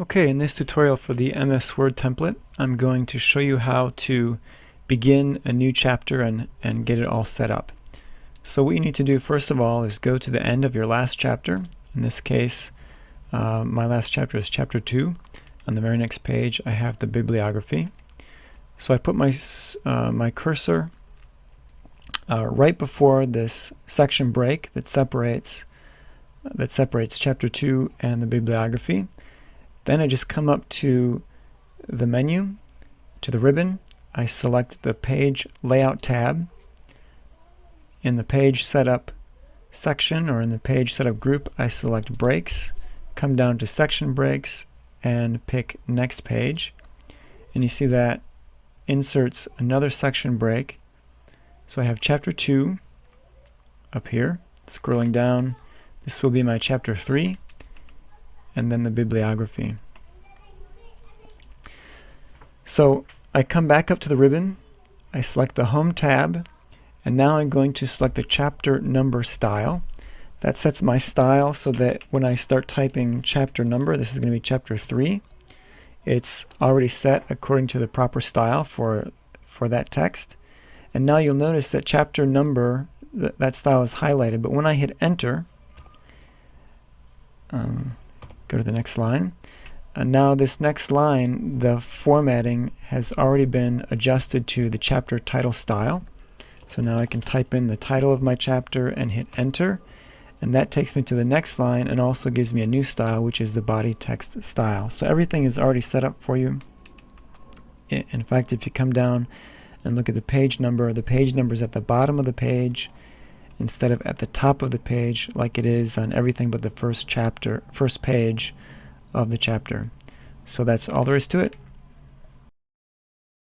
Okay, in this tutorial for the MS Word template, I'm going to show you how to begin a new chapter and get it all set up. So what you need to do first of all is go to the end of your last chapter. In this case, my last chapter is chapter 2. On the very next page I have the bibliography. So I put my cursor right before this section break that separates chapter 2 and the bibliography. Then I just come up to the menu, to the ribbon. I select the Page Layout tab. In the Page Setup section, or in the Page Setup group, I select Breaks, come down to Section Breaks, and pick Next Page. And you see that inserts another section break. So I have Chapter 2 up here. Scrolling down, this will be my Chapter 3. And then the bibliography. So I come back up to the ribbon, I select the Home tab, and now I'm going to select the chapter number style. That sets my style so that when I start typing chapter number, this is going to be chapter 3, it's already set according to the proper style for that text. And now you'll notice that chapter number, that style is highlighted, but when I hit enter, go to the next line. Now this next line, the formatting has already been adjusted to the chapter title style. So now I can type in the title of my chapter and hit enter. And that takes me to the next line and also gives me a new style, which is the body text style. So everything is already set up for you. In fact, if you come down and look at the page number is at the bottom of the page instead of at the top of the page like it is on everything but the first page of the chapter. So that's all there is to it.